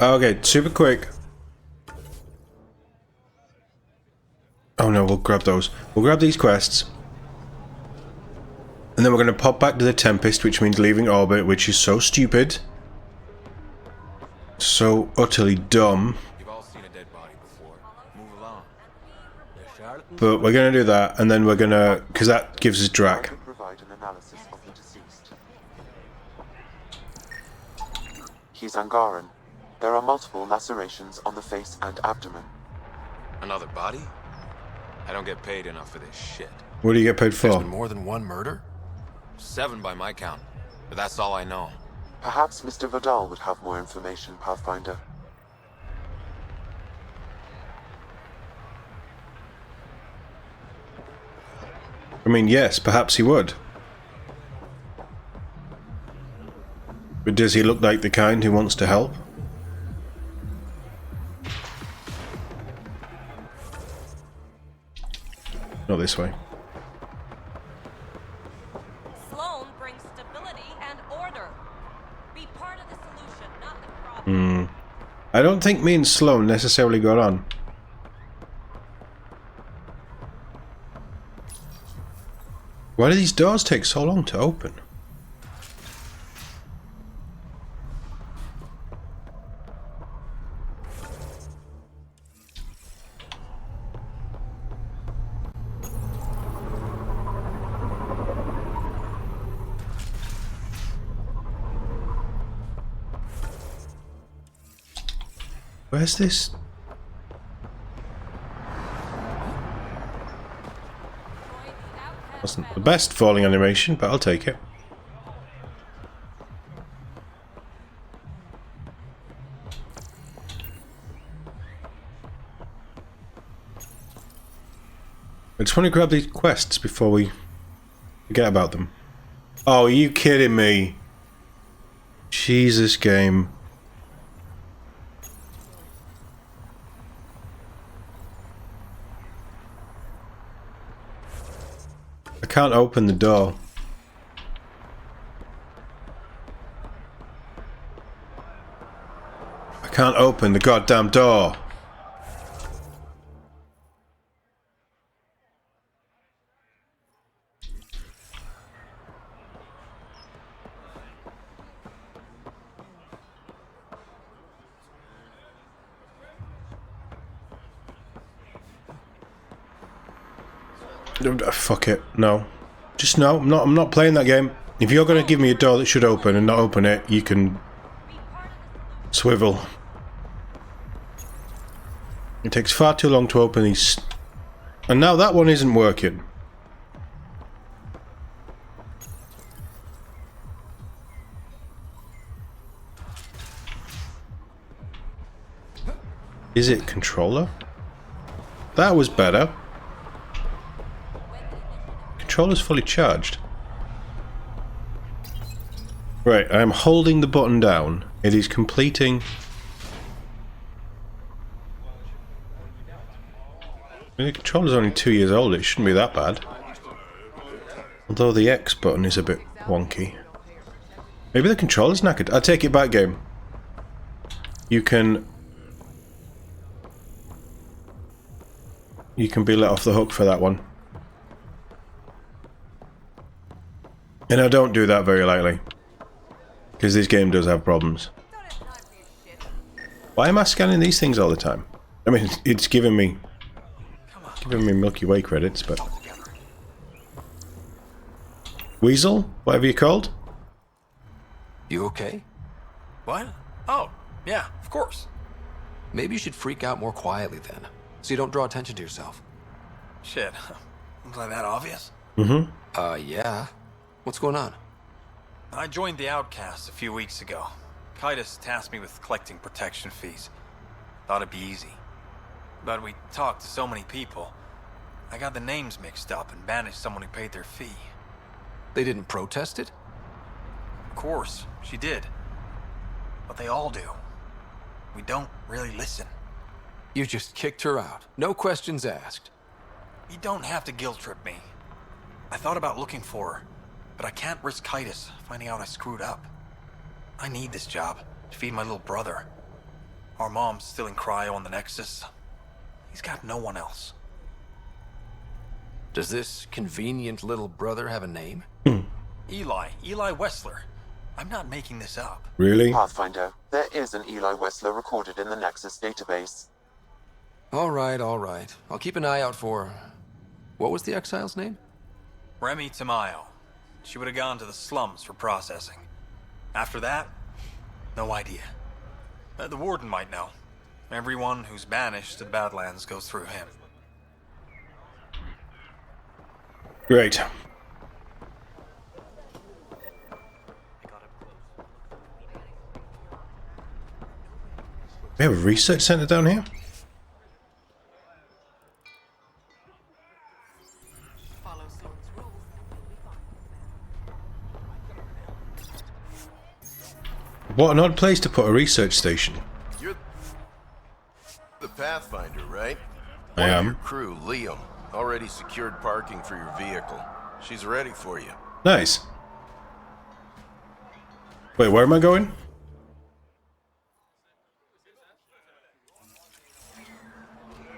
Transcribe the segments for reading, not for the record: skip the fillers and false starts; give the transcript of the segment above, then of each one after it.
Okay, super quick. Oh no, we'll grab those. We'll grab these quests. And then we're going to pop back to the Tempest, which means leaving orbit, which is so stupid. So utterly dumb. You've all seen a dead body before. Move along. But we're going to do that, and then we're going to... because that gives us Drac. Provide an analysis of the deceased. He's Angaran. There are multiple lacerations on the face and abdomen. Another body? I don't get paid enough for this shit. What do you get paid There's for? been more than one murder? 7 by my count, but that's all I know. Perhaps Mr. Vidal would have more information, Pathfinder. I mean, yes, perhaps he would. But does he look like the kind who wants to help? Not this way. Sloan brings stability and order. Be part of the solution, not the problem. I don't think me and Sloan necessarily got on. Why do these doors take so long to open? Where's this? Wasn't the best falling animation, but I'll take it. I just want to grab these quests before we forget about them. Oh, are you kidding me? Jesus, game. I can't open the door. I can't open the goddamn door. Fuck it. No. Just no. I'm not playing that game. If you're going to give me a door that should open and not open it, you can swivel. It takes far too long to open these. And now that one isn't working. Is it controller? That was better. Controller's fully charged. Right, I am holding the button down. It is completing. I mean, the controller's only 2 years old, it shouldn't be that bad. Although the X button is a bit wonky. Maybe the controller's knackered. I take it back, game. You can be let off the hook for that one. And I don't do that very lightly. Because this game does have problems. Why am I scanning these things all the time? I mean, it's giving me Milky Way credits, but... Weasel? Whatever you're called? You okay? What? Oh, yeah, of course. Maybe you should freak out more quietly then, so you don't draw attention to yourself. Shit. Was I that obvious? Mm-hmm. Yeah. What's going on? I joined the Outcasts a few weeks ago. Kaitis tasked me with collecting protection fees. Thought it'd be easy. But we talked to so many people. I got the names mixed up and banished someone who paid their fee. They didn't protest it? Of course, she did. But they all do. We don't really listen. You just kicked her out. No questions asked. You don't have to guilt trip me. I thought about looking for her, but I can't risk Kaitis finding out I screwed up. I need this job to feed my little brother. Our mom's still in cryo on the Nexus. He's got no one else. Does this convenient little brother have a name? Eli Wessler. I'm not making this up. Really? Pathfinder, there is an Eli Wessler recorded in the Nexus database. All right. I'll keep an eye out for... What was the exile's name? Remy Tamayo. She would have gone to the slums for processing. After that, no idea. The warden might know. Everyone who's banished to the Badlands goes through him. Great. We have a research center down here? What an odd place to put a research station. You're the Pathfinder, right? I One of am. your crew, Liam, already secured parking for your vehicle. She's ready for you. Nice. Wait, where am I going?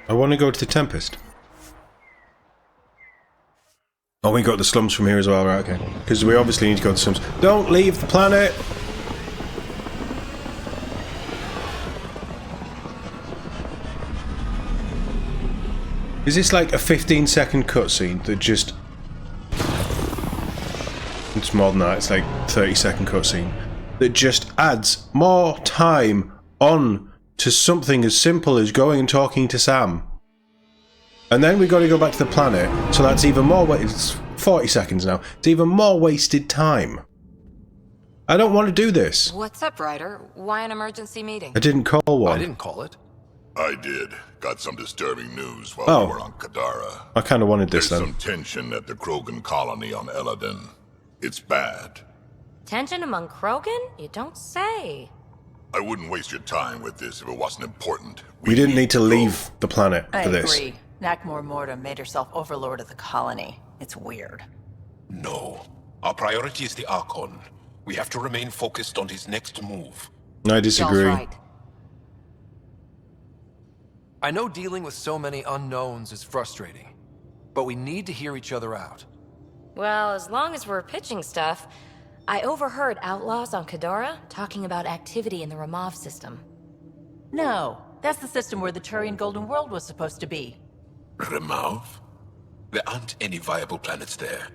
I want to go to the Tempest. Oh, we got the slums from here as well, right? Okay. Because we obviously need to go to the slums. Don't leave the planet! Is this like a 15-second cutscene that just... It's more than that, it's like 30-second cutscene that just adds more time on to something as simple as going and talking to Sam. And then we got to go back to the planet, so that's even more... It's 40 seconds now. It's even more wasted time. I don't want to do this. What's up, Ryder? Why an emergency meeting? I didn't call one. I didn't call it. I did. Got some disturbing news while Oh. we were on Kadara. I kind of wanted this There's then. some tension at the Krogan colony on Eladin. It's bad. Tension among Krogan? You don't say. I wouldn't waste your time with this if it wasn't important. We didn't need to leave the planet I for this. agree. Nakmor Morta made herself overlord of the colony. It's weird. No. Our priority is the Archon. We have to remain focused on his next move. I disagree. Y'all's right. I know dealing with so many unknowns is frustrating, but we need to hear each other out. Well, as long as we're pitching stuff, I overheard outlaws on Kadara talking about activity in the Ramov system. No, that's the system where the Turian Golden World was supposed to be. Remov? There aren't any viable planets there.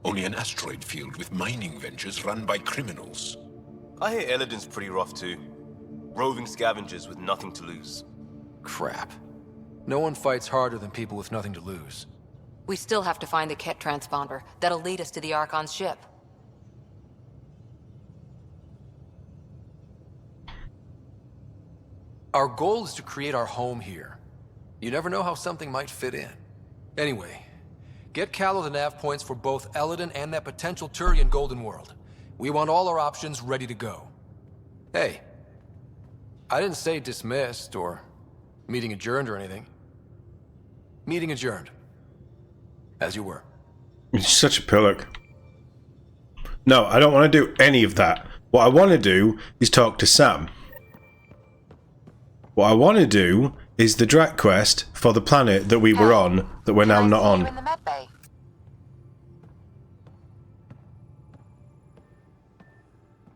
Only an asteroid field with mining ventures run by criminals. I hear Eladin's pretty rough too. Roving scavengers with nothing to lose. Crap. No one fights harder than people with nothing to lose. We still have to find the Ket transponder that'll lead us to the Archon's ship. Our goal is to create our home here. You never know how something might fit in. Anyway, get Callow the nav points for both Eladin and that potential Turian Golden World. We want all our options ready to go. Hey, I didn't say dismissed or meeting adjourned or anything. Meeting adjourned. As you were. You're such a pillock. No, I don't want to do any of that. What I want to do is talk to Sam. What I want to do is the Drak quest for the planet that we were on, that we're now not on.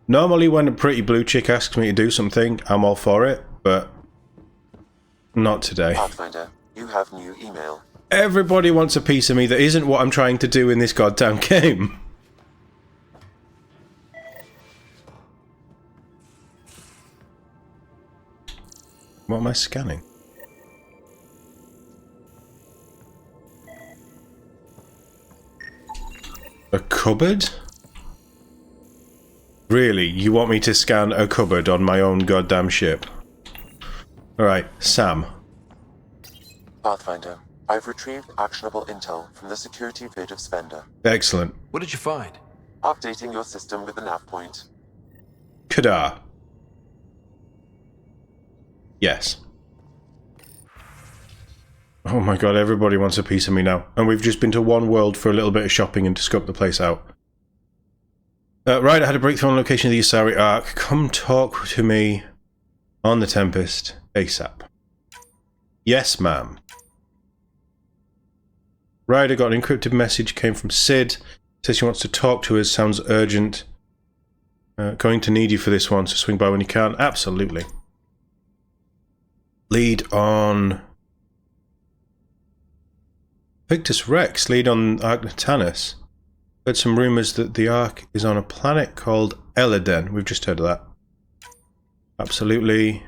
Normally when a pretty blue chick asks me to do something, I'm all for it, but not today. Pathfinder, you have new email. Everybody wants a piece of me that isn't what I'm trying to do in this goddamn game. What am I scanning? A cupboard? Really? You want me to scan a cupboard on my own goddamn ship? Alright, Sam. Pathfinder, I've retrieved actionable intel from the security vid of Spender. Excellent. What did you find? Updating your system with the nav point. Kadar. Yes. Oh my god, everybody wants a piece of me now. And we've just been to one world for a little bit of shopping and to scope the place out. Right, I had a breakthrough on location of the Asari Ark. Come talk to me. On the Tempest, ASAP. Yes, ma'am. Ryder got an encrypted message, came from Sid. Says she wants to talk to us, sounds urgent. Going to need you for this one, so swing by when you can. Absolutely. Lead on Victus Rex, lead on Ark Natanus. Heard some rumours that the Ark is on a planet called Eladen. We've just heard of that. Absolutely.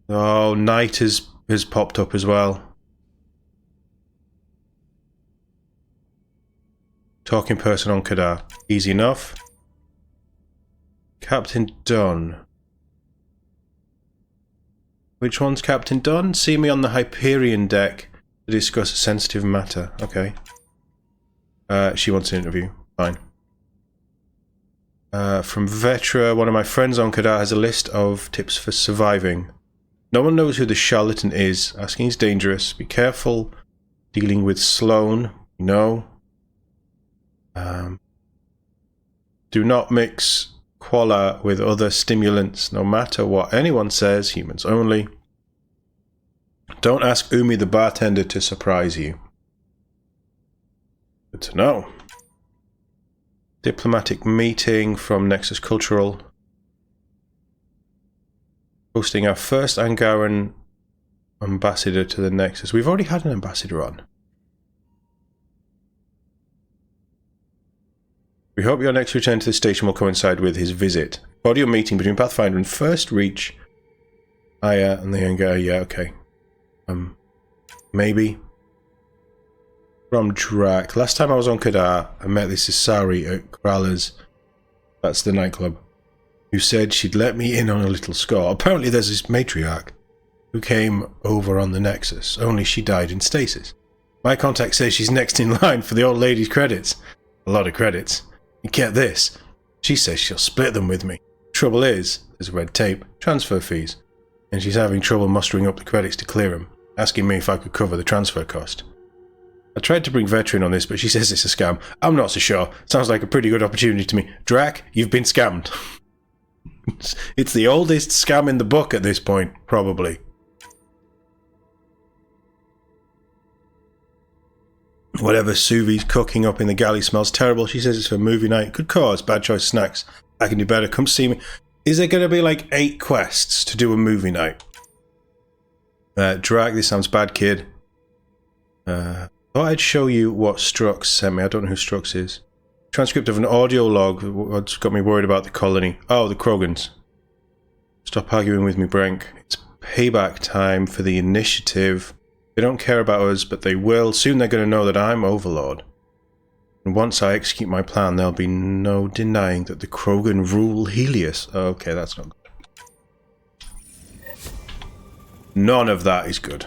Oh, Night has popped up as well. Talking person on Kadar. Easy enough. Captain Dunn. Which one's Captain Dunn? See me on the Hyperion deck to discuss sensitive matter. Okay. She wants an interview. Fine. From Vetra, one of my friends on Kadar has a list of tips for surviving. No one knows who the charlatan is. Asking is dangerous. Be careful dealing with Sloane. No. Do not mix Qualla with other stimulants, no matter what anyone says, humans only. Don't ask Umi the bartender to surprise you. Good to know. Diplomatic meeting from Nexus Cultural. Hosting our first Angaran ambassador to the Nexus. We've already had an ambassador on. We hope your next return to the station will coincide with his visit. Audio meeting between Pathfinder and First Reach. Aya and the Angara. Yeah, okay. Maybe. From Drac. Last time I was on Kadar, I met this Isari at Krala's. That's the nightclub. Who said she'd let me in on a little score. Apparently there's this matriarch who came over on the Nexus, only she died in stasis. My contact says she's next in line for the old lady's credits. A lot of credits. And get this, she says she'll split them with me. Trouble is, there's red tape, transfer fees, and she's having trouble mustering up the credits to clear them, asking me if I could cover the transfer cost. I tried to bring Vetra in on this, but she says it's a scam. I'm not so sure. Sounds like a pretty good opportunity to me. Drac, you've been scammed. It's the oldest scam in the book at this point, probably. Whatever Suvi's cooking up in the galley smells terrible. She says it's for movie night. Good cause. Bad choice snacks. I can do better. Come see me. Is there going to be like 8 quests to do a movie night? Drag, this sounds bad, kid. Thought I'd show you what Strux sent me. I don't know who Strux is. Transcript of an audio log. What's got me worried about the colony? Oh, the Krogans. Stop arguing with me, Brink. It's payback time for the initiative. They don't care about us, but they will. Soon they're going to know that I'm Overlord. And once I execute my plan, there'll be no denying that the Krogan rule Helios. Okay, that's not good. None of that is good.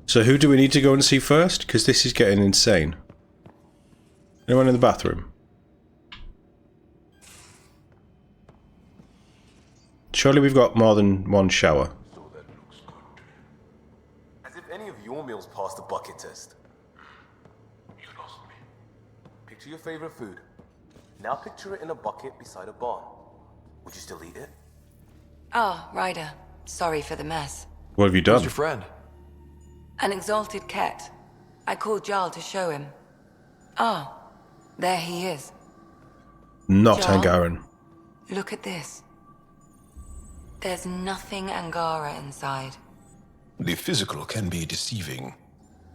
So who do we need to go and see first? Because this is getting insane. Anyone in the bathroom? Surely we've got more than one shower. As if any of your meals passed the bucket test. You lost me. Picture your favorite food. Now picture it in a bucket beside a barn. Would you still eat it? Ah, Ryder. Sorry for the mess. What have you done? Who's your friend? An exalted Ket. I called Jarl to show him. Ah, there he is. Not Jarl? Angaran. Look at this. There's nothing Angara inside. The physical can be deceiving.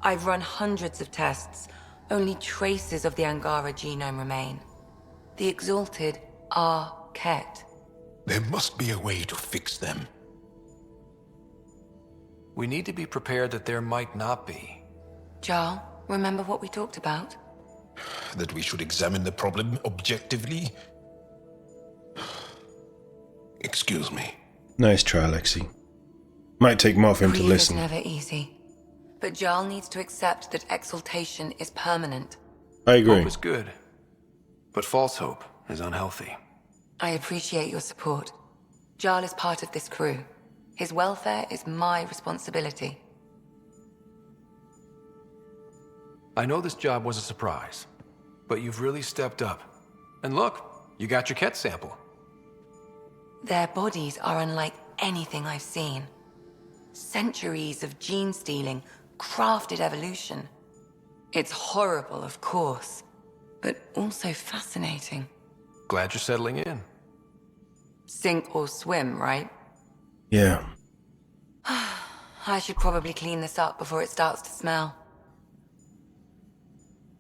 I've run hundreds of tests. Only traces of the Angara genome remain. The exalted are Ket. There must be a way to fix them. We need to be prepared that there might not be. Jarl, remember what we talked about? That we should examine the problem objectively? Excuse me. Nice try, Alexei. Might take more for him to Grief listen. is never easy. But Jarl needs to accept that exaltation is permanent. I agree. Hope is good, but false hope is unhealthy. I appreciate your support. Jarl is part of this crew. His welfare is my responsibility. I know this job was a surprise, but you've really stepped up, And look, you got your Ket sample. Their bodies are unlike anything I've seen. Centuries of gene stealing, crafted evolution. It's horrible, of course, but also fascinating. Glad you're settling in. Sink or swim, right? Yeah. I should probably clean this up before it starts to smell.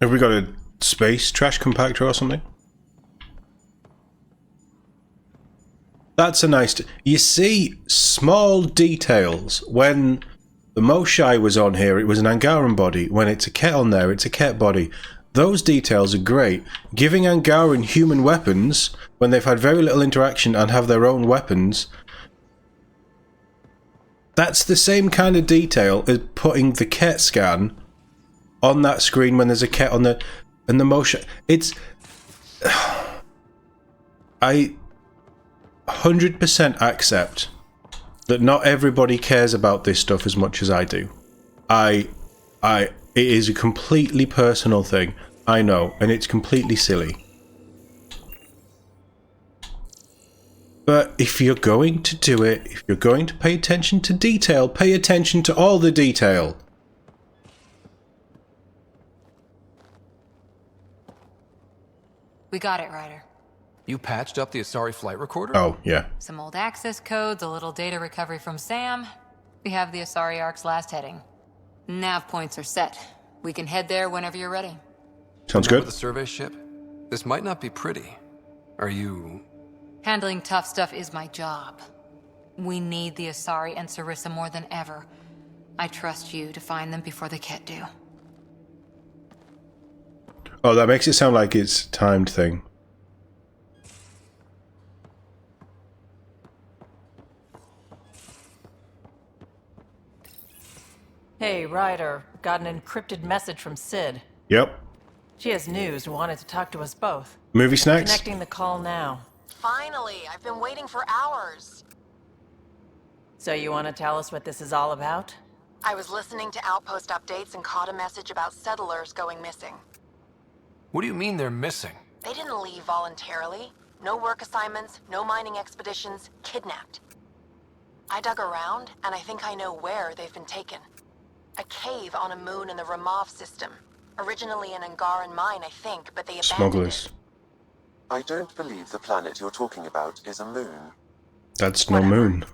Have we got a space trash compactor or something? That's a nice... You see small details. When the Moshai was on here, it was an Angaran body. When it's a Ket on there, it's a Ket body. Those details are great. Giving Angaran human weapons, when they've had very little interaction and have their own weapons... That's the same kind of detail as putting the Ket scan on that screen when there's a Ket on the... And the Moshai... It's... I 100% accept that not everybody cares about this stuff as much as I do. It is a completely personal thing. I know, and it's completely silly. But if you're going to do it, if you're going to pay attention to detail, pay attention to all the detail. We got it, Ryder. You patched up the Asari flight recorder? Oh, yeah. Some old access codes, a little data recovery from Sam. We have the Asari Ark's last heading. Nav points are set. We can head there whenever you're ready. Sounds Remember good. the survey ship? This might not be pretty. Are you... Handling tough stuff is my job. We need the Asari and Sarissa more than ever. I trust you to find them before the Ket do. Oh, that makes it sound like it's a timed thing. Hey, Ryder. Got an encrypted message from Sid. Yep. She has news and wanted to talk to us both. Movie snacks? Connecting the call now. Finally, I've been waiting for hours. So you want to tell us what this is all about? I was listening to outpost updates and caught a message about settlers going missing. What do you mean they're missing? They didn't leave voluntarily. No work assignments, no mining expeditions, kidnapped. I dug around, and I think I know where they've been taken. A cave on a moon in the Ramav system. Originally an Angaran mine, I think, but they abandoned Smugglers. it. I don't believe the planet you're talking about is a moon. That's no moon.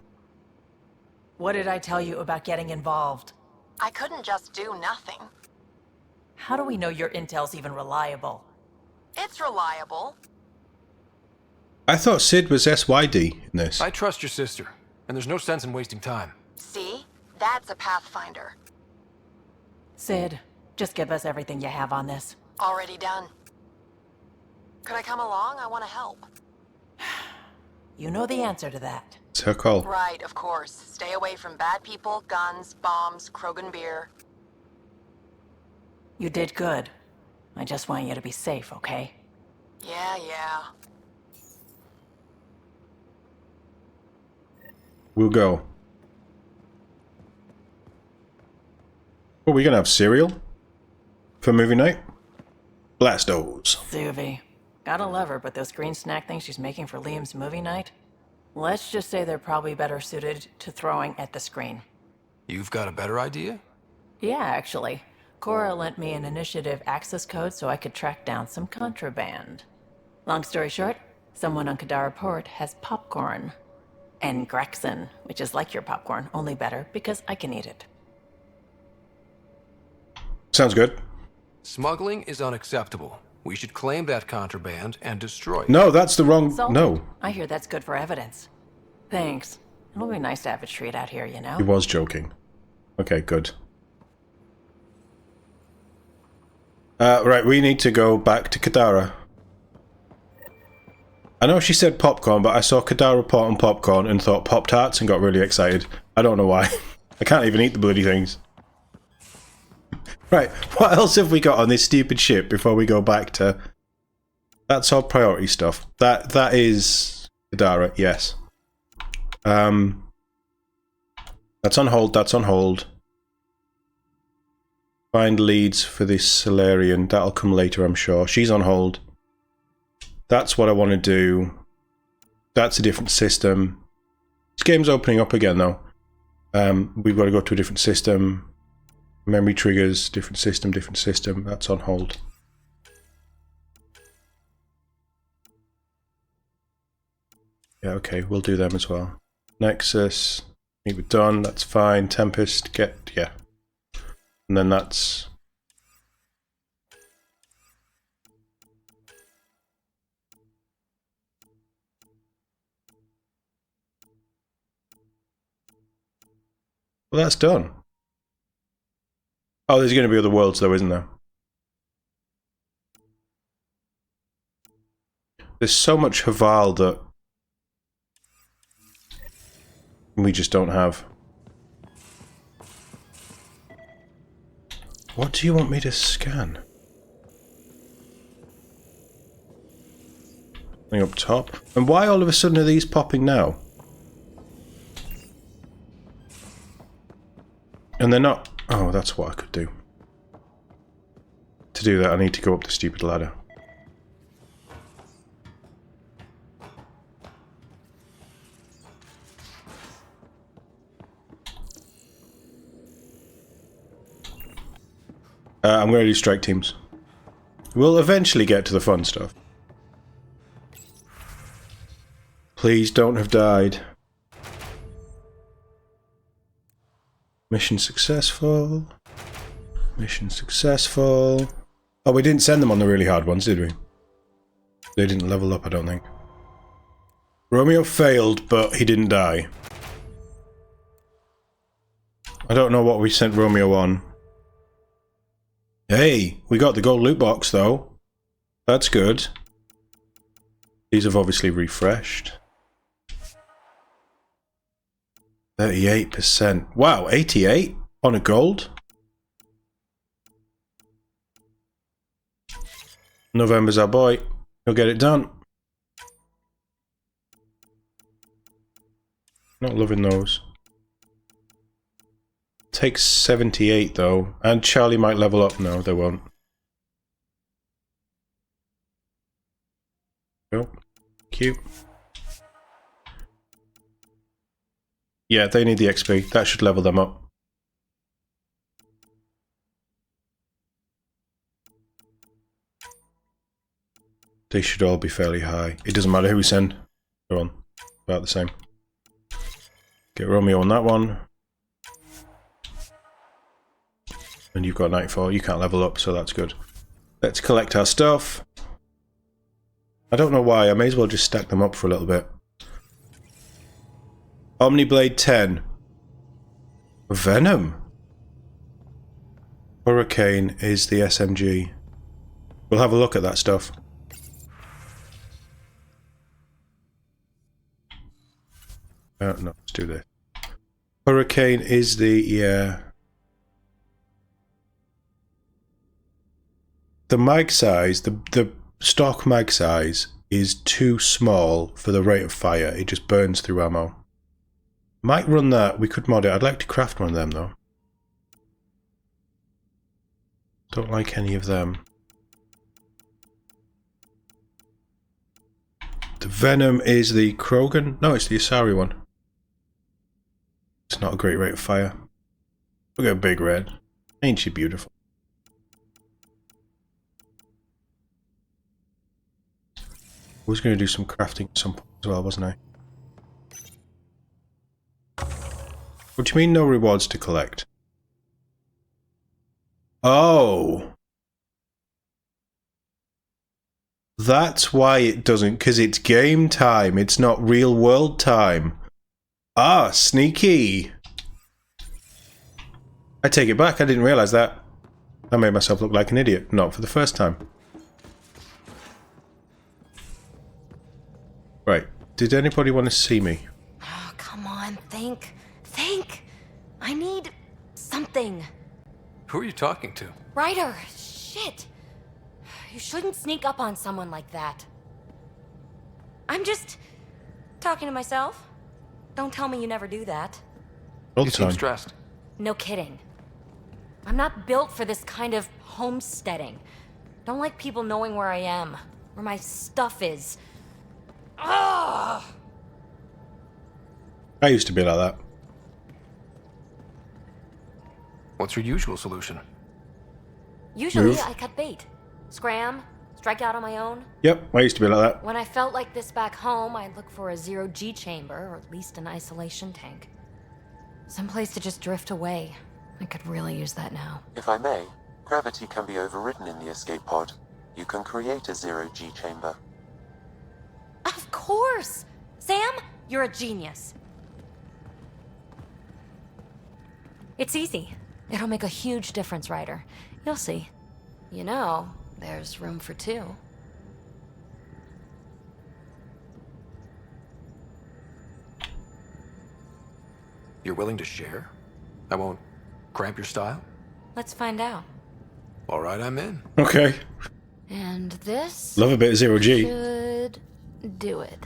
What did I tell you about getting involved? I couldn't just do nothing. How do we know your intel's even reliable? It's reliable. I thought Sid was SYD in this. I trust your sister, and there's no sense in wasting time. See? That's a Pathfinder. Sid, just give us everything you have on this. Already done. Could I come along? I want to help. You know the answer to that. It's her call. Right, of course. Stay away from bad people, guns, bombs, Krogan beer. You did good. I just want you to be safe, okay? Yeah. We'll go. Are we gonna have cereal for movie night? Blastos. Suvi. Gotta love her, but those green snack things she's making for Liam's movie night? Let's just say they're probably better suited to throwing at the screen. You've got a better idea? Yeah, actually. Cora lent me an initiative access code so I could track down some contraband. Long story short, someone on Kadara Port has popcorn. And Grexon, which is like your popcorn, only better because I can eat it. Sounds good. Smuggling is unacceptable. We should claim that contraband and destroy it. No, that's the wrong... Salted. No. I hear that's good for evidence. Thanks. It'll be nice to have a treat out here, you know? He was joking. Okay, good. Right, we need to go back to Kadara. I know she said popcorn, but I saw Kadara Port and popcorn and thought Pop-Tarts and got really excited. I don't know why. I can't even eat the bloody things. Right, what else have we got on this stupid ship before we go back to... That's all priority stuff. That is Kadara, yes. That's on hold, that's on hold. Find leads for this Solarian. That'll come later, I'm sure. She's on hold. That's what I want to do. That's a different system. This game's opening up again, though. We've got to go to a different system. Memory triggers, different system, different system. That's on hold. Yeah, okay, we'll do them as well. Nexus, I think we're done, that's fine. Tempest, yeah. And then that's... Well, that's done. Oh, there's going to be other worlds though, isn't there? There's so much Haval that we just don't have. What do you want me to scan? Something up top. And why all of a sudden are these popping now? And they're not... Oh, that's what I could do. To do that, I need to go up the stupid ladder. I'm going to do strike teams. We'll eventually get to the fun stuff. Please don't have died. Mission successful. Mission successful. Oh, we didn't send them on the really hard ones, did we? They didn't level up, I don't think. Romeo failed, but he didn't die. I don't know what we sent Romeo on. Hey, we got the gold loot box, though. That's good. These have obviously refreshed. 38%. Wow, 88 on a gold? November's our boy. He'll get it done. Not loving those. Takes 78 though. And Charlie might level up. No, they won't. Oh, cute. Yeah, they need the XP. That should level them up. They should all be fairly high. It doesn't matter who we send. Go on. About the same. Get Romeo on that one. And you've got 94. You can't level up, so that's good. Let's collect our stuff. I don't know why. I may as well just stack them up for a little bit. Omniblade 10. Venom. Hurricane is the SMG. We'll have a look at that stuff. No, let's do this. Hurricane is the, yeah. The mag size, the stock mag size is too small for the rate of fire. It just burns through ammo. Might run that. We could mod it. I'd like to craft one of them though. Don't like any of them. The Venom is the Krogan? No, it's the Asari one. It's not a great rate of fire. Look at Big Red. Ain't she beautiful? I was going to do some crafting at some point as well, wasn't I? What do you mean no rewards to collect? Oh! That's why it doesn't, because it's game time, it's not real world time. Ah, sneaky! I take it back, I didn't realise that. I made myself look like an idiot, not for the first time. Right, did anybody want to see me? Oh, come on, think. Think! I need something. Who are you talking to? Ryder, shit! You shouldn't sneak up on someone like that. I'm just talking to myself. Don't tell me you never do that. All the You seem time. stressed. No kidding. I'm not built for this kind of homesteading. Don't like people knowing where I am, where my stuff is. Ugh! I used to be like that. What's your usual solution? Usually Move. I cut bait. Scram, strike out on my own. Yep, I used to be like that. When I felt like this back home, I'd look for a zero-G chamber, or at least an isolation tank. Someplace to just drift away. I could really use that now. If I may, gravity can be overridden in the escape pod. You can create a zero-G chamber. Of course! Sam, you're a genius. It's easy. It'll make a huge difference, Ryder. You'll see. You know, there's room for two. You're willing to share? I won't cramp your style? Let's find out. All right, I'm in. Okay. And this... Love a bit of zero-G. should do it.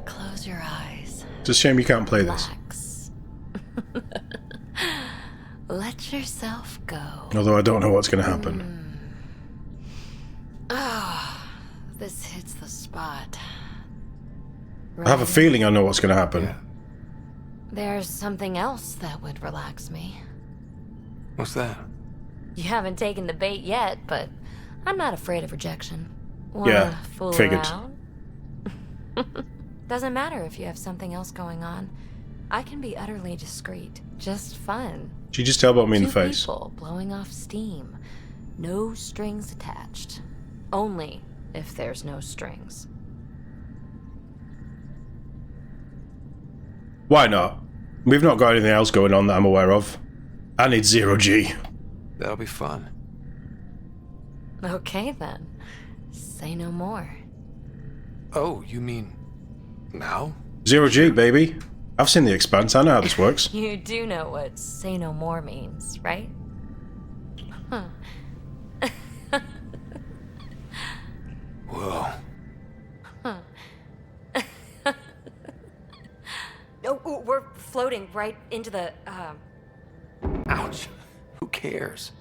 Close your eyes. It's a shame you can't play this. Relax. Let yourself go. Although I don't know what's going to happen. This hits the spot. I have a feeling I know what's going to happen. Yeah. There's something else that would relax me. What's that? You haven't taken the bait yet, but I'm not afraid of rejection. Wanna Yeah, fool figured. around? Doesn't matter if you have something else going on. I can be utterly discreet. Just fun. She just elbowed me in the Two face. people blowing off steam. No strings attached. Only if there's no strings. Why not? We've not got anything else going on that I'm aware of. I need zero-G. That'll be fun. Okay then. Say no more. Oh, you mean now? Zero-G, baby. I've seen The Expanse. I know how this works. You do know what say no more means, right? Huh. Whoa. Huh. Oh, we're floating right into the, Ouch. Who cares?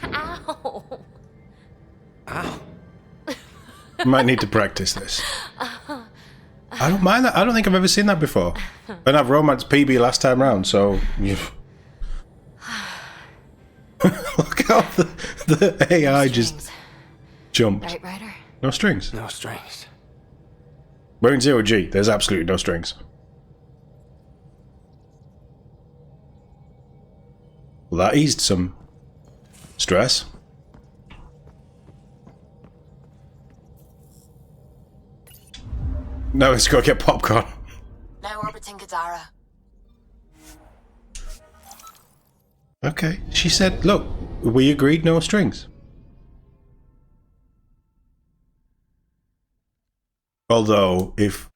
Ow! Ow. Might need to practice this. I don't mind that. I don't think I've ever seen that before. And I've romanced PB last time round, so... Look how the AI just jumped. Right, Ryder? No strings. No strings. We're in zero-G. There's absolutely no strings. Well, that eased some stress. Now let's go get popcorn. Now orbiting Gadara. Okay. She said, look, we agreed no strings. Although, if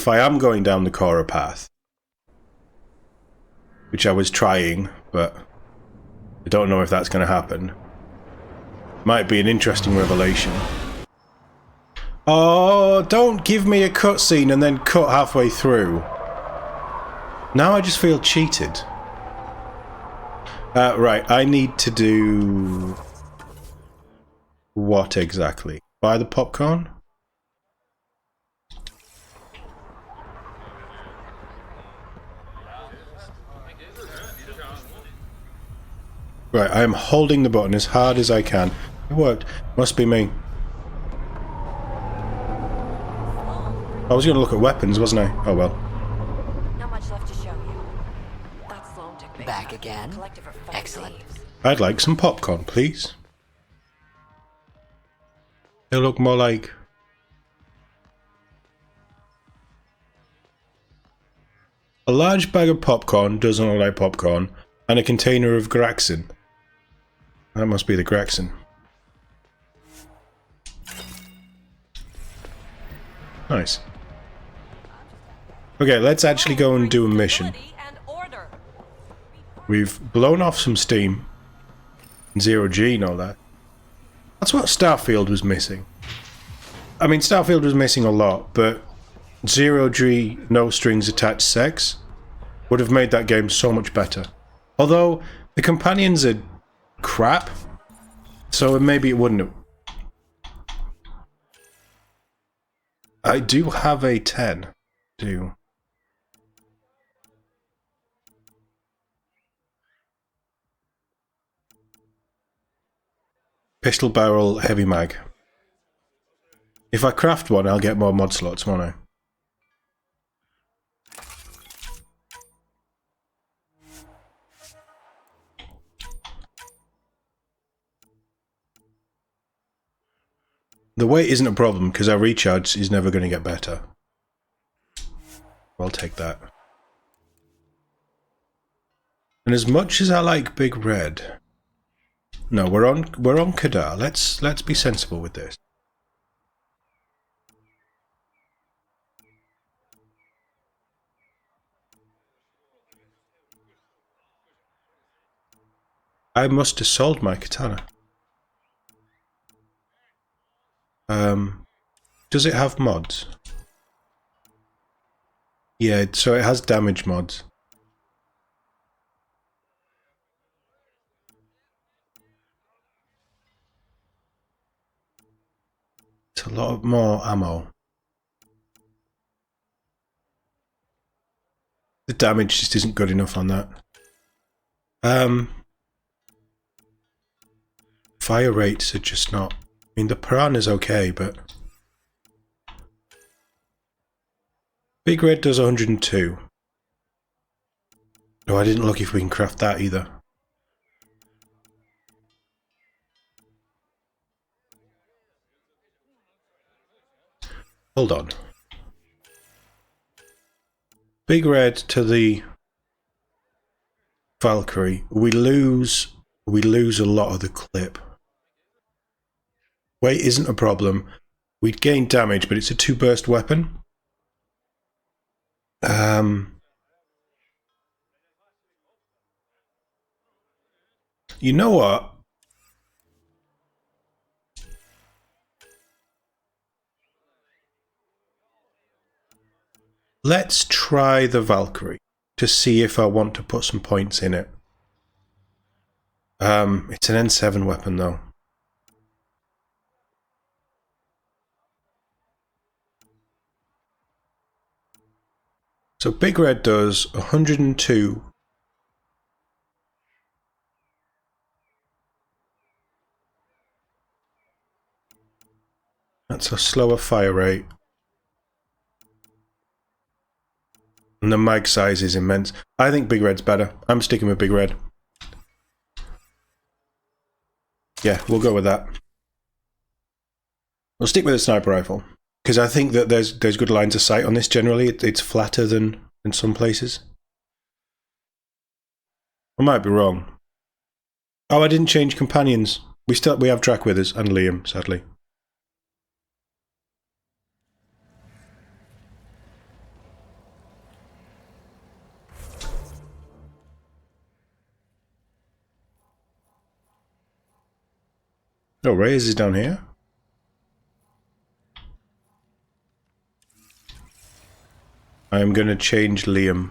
I am going down the Korra path, which I was trying, but I don't know if that's going to happen, might be an interesting revelation. Oh, don't give me a cutscene and then cut halfway through. Now I just feel cheated. Right, I need to do... what exactly? Buy the popcorn? Right, I am holding the button as hard as I can. It worked. Must be me. I was going to look at weapons, wasn't I? Oh well. Not much left to show you. That Sloan took me Back again? Collective are fun Excellent. thieves. I'd like some popcorn, please. They look more like... a large bag of popcorn doesn't look like popcorn, and a container of Graxin. That must be the Graxin. Nice. Okay, let's actually go and do a mission. We've blown off some steam. Zero-G and all that. That's what Starfield was missing. I mean, Starfield was missing a lot, but Zero-G, no strings attached sex would have made that game so much better. Although, the companions are crap. So maybe it wouldn't have. I do have a 10. Do. Pistol barrel heavy mag. If I craft one, I'll get more mod slots, won't I? The weight isn't a problem because our recharge is never going to get better. I'll take that. And as much as I like Big Red, no, we're on Kadar. Let's be sensible with this. I must have sold my katana. Does it have mods? Yeah, so it has damage mods. It's a lot more ammo. The damage just isn't good enough on that. Fire rates are just not. I mean, the piranha's okay, but Big Red does 102. Oh, I didn't look if we can craft that either. Hold on. Big Red to the Valkyrie. We lose a lot of the clip. Weight isn't a problem. We'd gain damage, but it's a 2-burst weapon. You know what? Let's try the Valkyrie to see if I want to put some points in it. It's an N7 weapon though. So Big Red does 102. That's a slower fire rate. And the mag size is immense. I think Big Red's better. I'm sticking with Big Red. Yeah, we'll go with that. We'll stick with a sniper rifle. Because I think that there's good lines of sight on this generally. It's flatter than in some places. I might be wrong. Oh, I didn't change companions. We have Drac with us and Liam, sadly. Oh, Reyes is down here. I'm going to change Liam.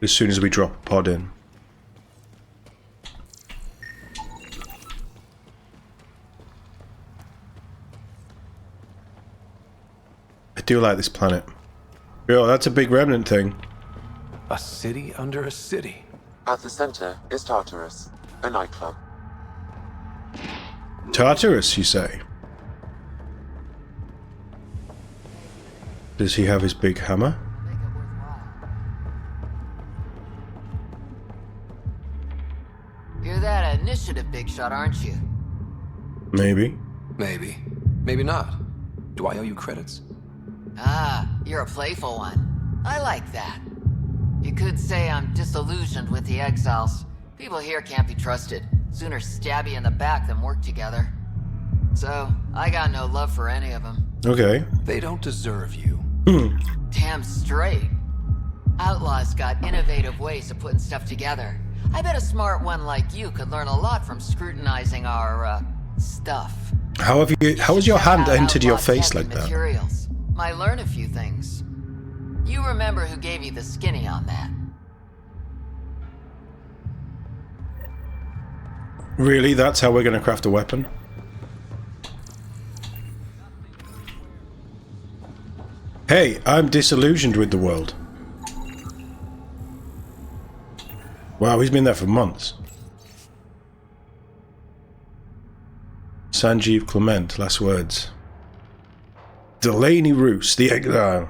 As soon as we drop a pod in. I do like this planet. Yo, that's a big remnant thing. A city under a city. At the center is Tartarus, a nightclub. Tartarus, you say? Does he have his big hammer? You're that initiative big shot, aren't you? Maybe. Maybe. Maybe not. Do I owe you credits? Ah, you're a playful one. I like that. You could say I'm disillusioned with the exiles. People here can't be trusted. Sooner stab you in the back than work together. So, I got no love for any of them. Okay. They don't deserve you. Damn straight. Outlaws got innovative ways of putting stuff together. I bet a smart one like you could learn a lot from scrutinizing our, stuff. How has your hand entered your face like that? Materials. Might learn a few things. You remember who gave you the skinny on that? Really? That's how we're going to craft a weapon? Hey, I'm disillusioned with the world. Wow, he's been there for months. Sanjeev Clement, last words. Delaney Roos, the exile,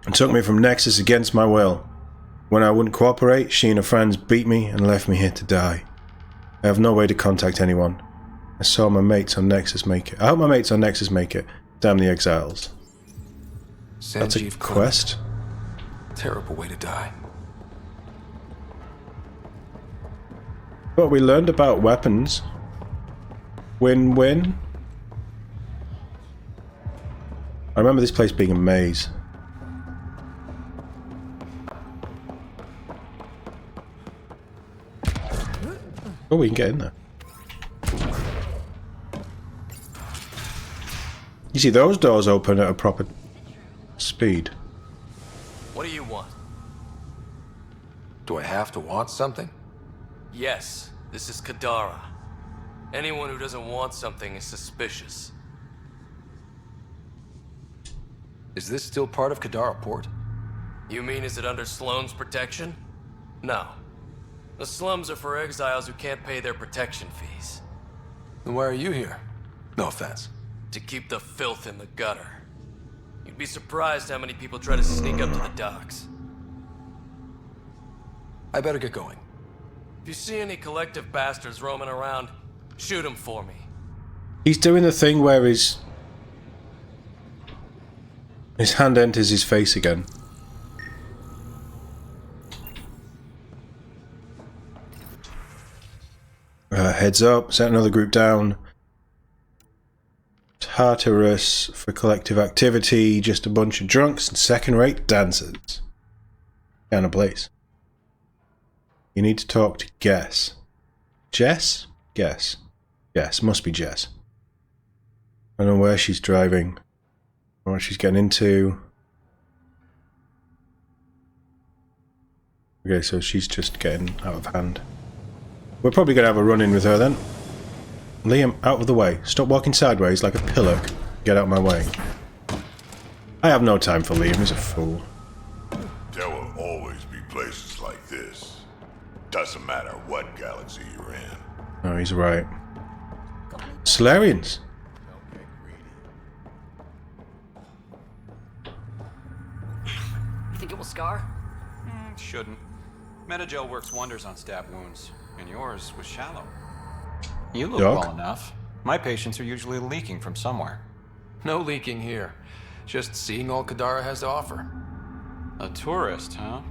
and took me from Nexus against my will. When I wouldn't cooperate, she and her friends beat me and left me here to die. I have no way to contact anyone. I saw my mates on Nexus make it. I hope my mates on Nexus make it. Damn the exiles. That's a quest. Terrible way to die. But we learned about weapons. Win-win. I remember this place being a maze. Oh, we can get in there. You see, those doors open at a proper speed. What do you want? Do I have to want something? Yes, this is Kadara. Anyone who doesn't want something is suspicious. Is this still part of Kadara Port? You mean is it under Sloane's protection? No. The slums are for exiles who can't pay their protection fees. Then why are you here? No offense. To keep the filth in the gutter. You'd be surprised how many people try to sneak up to the docks. I better get going. If you see any collective bastards roaming around, shoot them for me. He's doing the thing where his hand enters his face again. Heads up, set another group down. Tartarus for collective activity, just a bunch of drunks and second-rate dancers. Kind of place. You need to talk to Guess. Jess? Guess. Yes, must be Jess. I don't know where she's driving. Or what she's getting into. Okay, so she's just getting out of hand. We're probably going to have a run-in with her then. Liam, out of the way. Stop walking sideways like a pillock. Get out of my way. I have no time for Liam, he's a fool. There will always be places like this. Doesn't matter what galaxy you're in. No, he's right. Solarians. You think it will scar? Shouldn't. Metagel works wonders on stab wounds, and yours was shallow. You look well enough. My patients are usually leaking from somewhere. No leaking here. Just seeing all Kadara has to offer. A tourist, huh?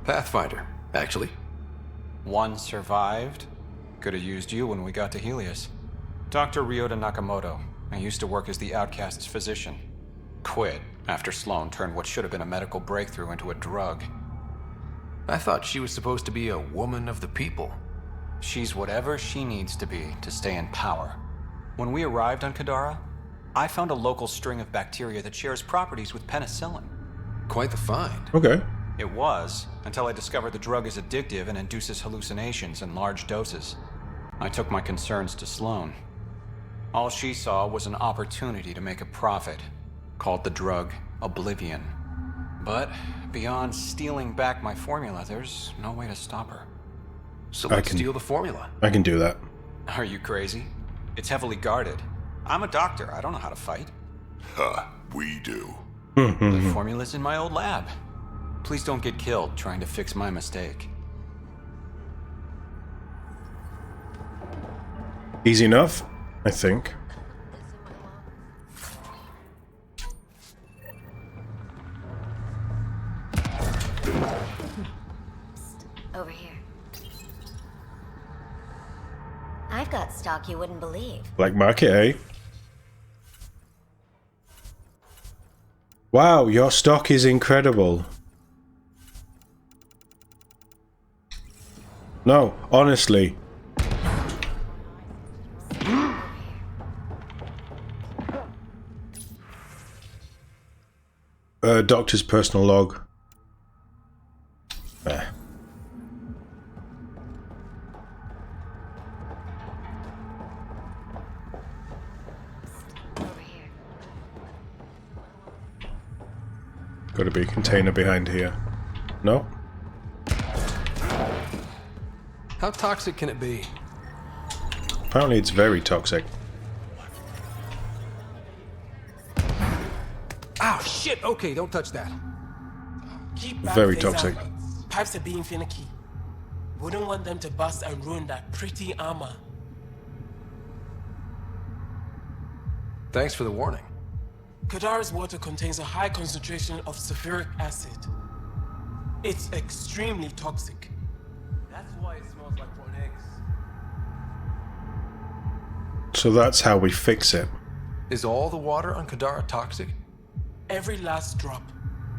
Pathfinder, actually. One survived. Could have used you when we got to Helios. Dr. Ryota Nakamoto. I used to work as the Outcast's physician. Quit after Sloane turned what should have been a medical breakthrough into a drug. I thought she was supposed to be a woman of the people. She's whatever she needs to be to stay in power. When we arrived on Kadara, I found a local string of bacteria that shares properties with penicillin. Quite the find. Okay. It was, until I discovered the drug is addictive and induces hallucinations in large doses. I took my concerns to Sloane. All she saw was an opportunity to make a profit, called the drug Oblivion. But beyond stealing back my formula, there's no way to stop her. So let's steal the formula. I can do that. Are you crazy? It's heavily guarded. I'm a doctor. I don't know how to fight. Huh, we do. The formula's in my old lab. Please don't get killed trying to fix my mistake. Easy enough, I think. Over here. I've got stock you wouldn't believe. Black market, eh? Wow, your stock is incredible. No, honestly. Doctor's personal log. There. Got to be a container behind here. No? How toxic can it be? Apparently it's very toxic. Oh shit! Okay, don't touch that. Keep Very back, toxic. Pipes are being finicky. Wouldn't want them to bust and ruin that pretty armor. Thanks for the warning. Kadara's water contains a high concentration of sulfuric acid. It's extremely toxic. That's why it smells like rotten eggs. So that's how we fix it. Is all the water on Kadara toxic? Every last drop.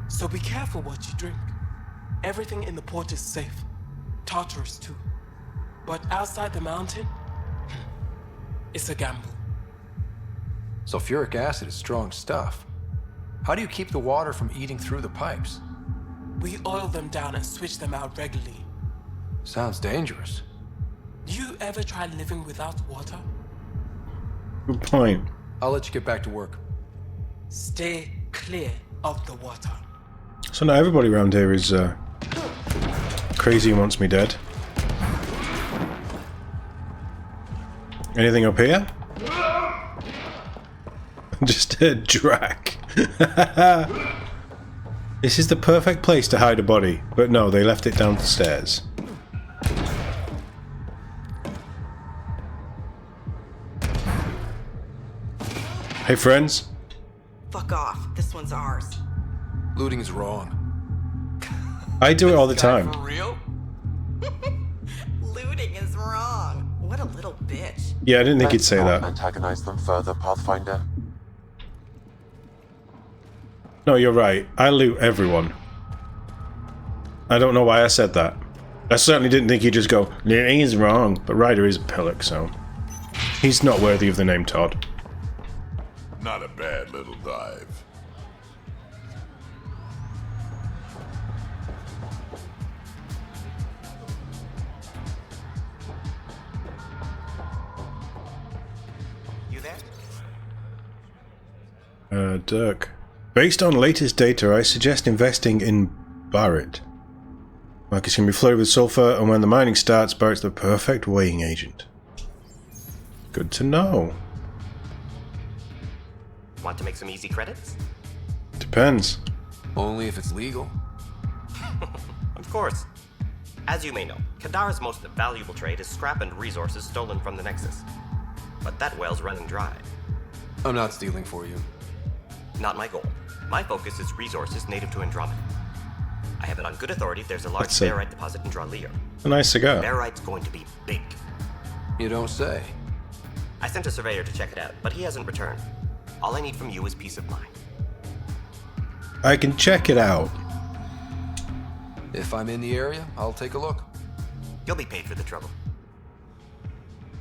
So be careful what you drink. Everything in the port is safe. Tartarus too. But outside the mountain, it's a gamble. Sulfuric acid is strong stuff. How do you keep the water from eating through the pipes? We oil them down and switch them out regularly. Sounds dangerous. Do you ever try living without water? Good point. I'll let you get back to work. Stay clear of the water. So now everybody around here is crazy and wants me dead. Anything up here? Just a drac. This is the perfect place to hide a body, but no, they left it down the stairs. Hey friends. Fuck off. This one's ours. Looting is wrong. I do it all the time. For real? Looting is wrong. What a little bitch. Yeah, I didn't think he'd say Let's that. not antagonize them further, Pathfinder. No, you're right. I loot everyone. I don't know why I said that. I certainly didn't think he'd just go, looting is wrong, but Ryder is a pillock, so... He's not worthy of the name Tod. Not a bad little dive. You there? Dirk. Based on latest data, I suggest investing in Barrett. Markets can be flooded with sulfur, and when the mining starts, Barrett's the perfect weighing agent. Good to know. Want to make some easy credits? Depends. Only if it's legal. Of course. As you may know, Kadara's most valuable trade is scrap and resources stolen from the Nexus. But that well's running dry. I'm not stealing for you. Not my goal. My focus is resources native to Andromeda. I have it on good authority there's a large That's a- barite deposit in Dralier. A nice cigar. Barite's going to be big. You don't say. I sent a surveyor to check it out, but he hasn't returned. All I need from you is peace of mind. I can check it out. If I'm in the area, I'll take a look. You'll be paid for the trouble.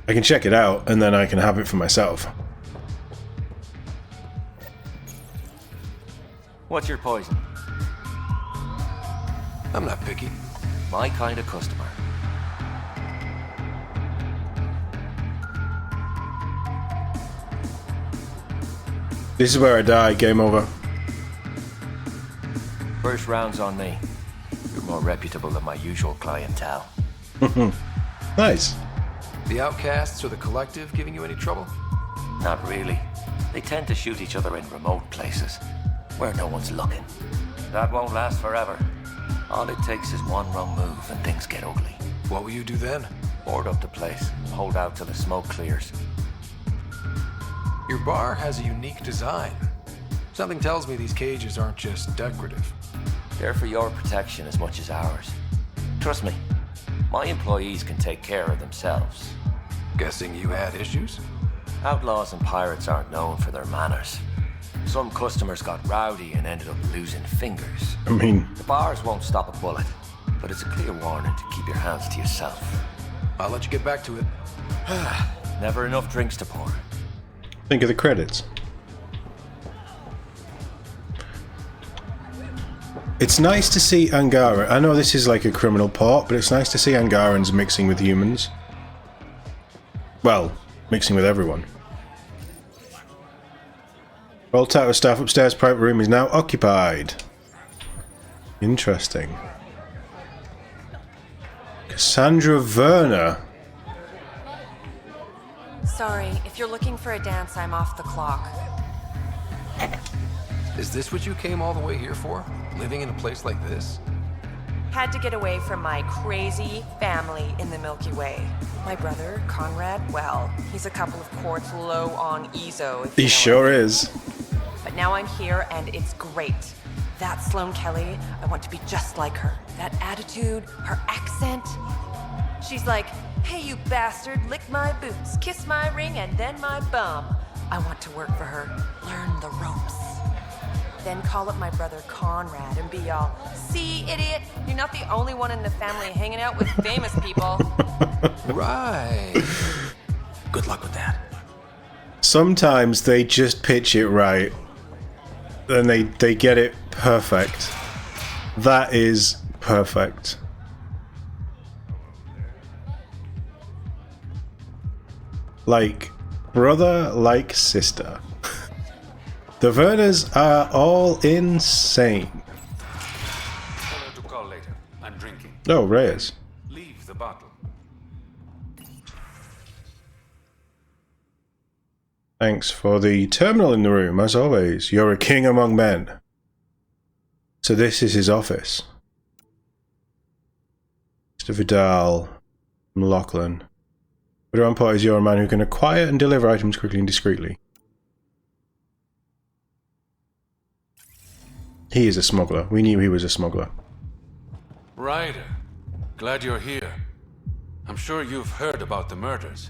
I can check it out, and then I can have it for myself. What's your poison? I'm not picky. My kind of customer. This is where I die. Game over. First round's on me. You're more reputable than my usual clientele. Nice. The outcasts or the collective giving you any trouble? Not really. They tend to shoot each other in remote places, where no one's looking. That won't last forever. All it takes is one wrong move and things get ugly. What will you do then? Board up the place, hold out till the smoke clears. Your bar has a unique design. Something tells me these cages aren't just decorative. They're for your protection as much as ours. Trust me, my employees can take care of themselves. Guessing you had issues? Outlaws and pirates aren't known for their manners. Some customers got rowdy and ended up losing fingers. I mean... The bars won't stop a bullet, but it's a clear warning to keep your hands to yourself. I'll let you get back to it. Never enough drinks to pour. Think of the credits. It's nice to see Angaran. I know this is like a criminal port, but it's nice to see Angarans mixing with humans. Well, mixing with everyone. All tower staff upstairs. Private room is now occupied. Interesting. Cassandra Werner. Sorry, if you're looking for a dance, I'm off the clock. Is this what you came all the way here for? Living in a place like this? Had to get away from my crazy family in the Milky Way. My brother, Conrad, well, he's a couple of quarts low on EZO. He sure is. But now I'm here and it's great. That Sloane Kelly, I want to be just like her. That attitude, her accent. She's like, hey you bastard, lick my boots, kiss my ring, and then my bum. I want to work for her, learn the ropes. Then call up my brother Conrad and be all, see, idiot, you're not the only one in the family hanging out with famous people. Right. Good luck with that. Sometimes they just pitch it right. Then they get it perfect. That is perfect. Like brother, like sister. The Werners are all insane. To call later. I'm drinking. Oh, Reyes. Leave the bottle. Thanks for the terminal in the room, as always. You're a king among men. So this is his office. Mr. Vidal, McLaughlin. Vidal Port is you're a man who can acquire and deliver items quickly and discreetly. He is a smuggler. We knew he was a smuggler. Ryder, glad you're here. I'm sure you've heard about the murders.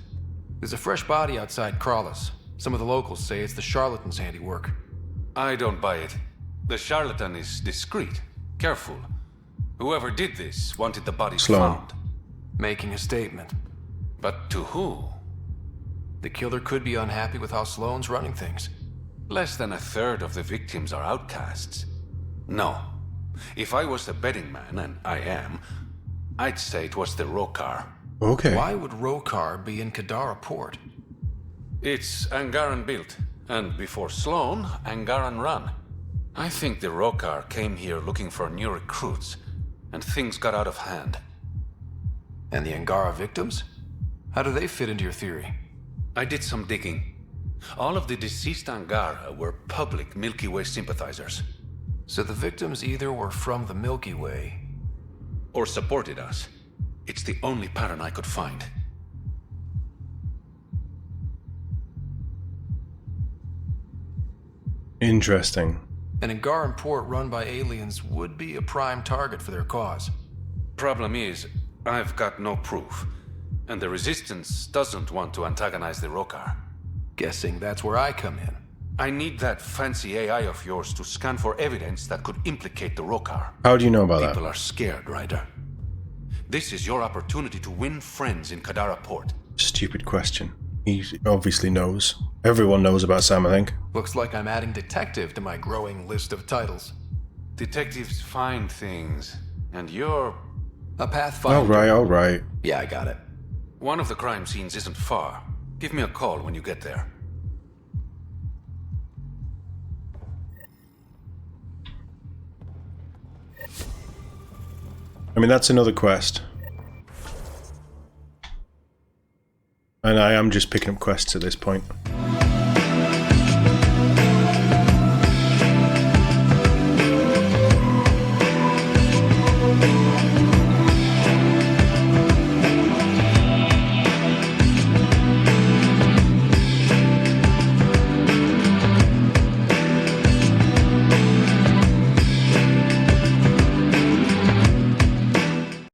There's a fresh body outside Crawlus. Some of the locals say it's the charlatan's handiwork. I don't buy it. The charlatan is discreet, careful. Whoever did this wanted the body found. Making a statement. But to who? The killer could be unhappy with how Sloane's running things. Less than a third of the victims are outcasts. No. If I was the betting man, and I am, I'd say it was the Rokar. Okay. Why would Rokar be in Kadara Port? It's Angaran built, and before Sloane, Angaran ran. I think the Rokar came here looking for new recruits, and things got out of hand. And the Angara victims? How do they fit into your theory? I did some digging. All of the deceased Angara were public Milky Way sympathizers. So the victims either were from the Milky Way... or supported us. It's the only pattern I could find. Interesting. An Angaran port run by aliens would be a prime target for their cause. Problem is, I've got no proof. And the Resistance doesn't want to antagonize the Rokar. Guessing that's where I come in. I need that fancy AI of yours to scan for evidence that could implicate the Rokar. How do you know about that? People are scared, Ryder. This is your opportunity to win friends in Kadara Port. Stupid question. He obviously knows. Everyone knows about Sam, I think. Looks like I'm adding detective to my growing list of titles. Detectives find things, and you're... a pathfinder. Alright. Yeah, I got it. One of the crime scenes isn't far. Give me a call when you get there. I mean, that's another quest. And I am just picking up quests at this point.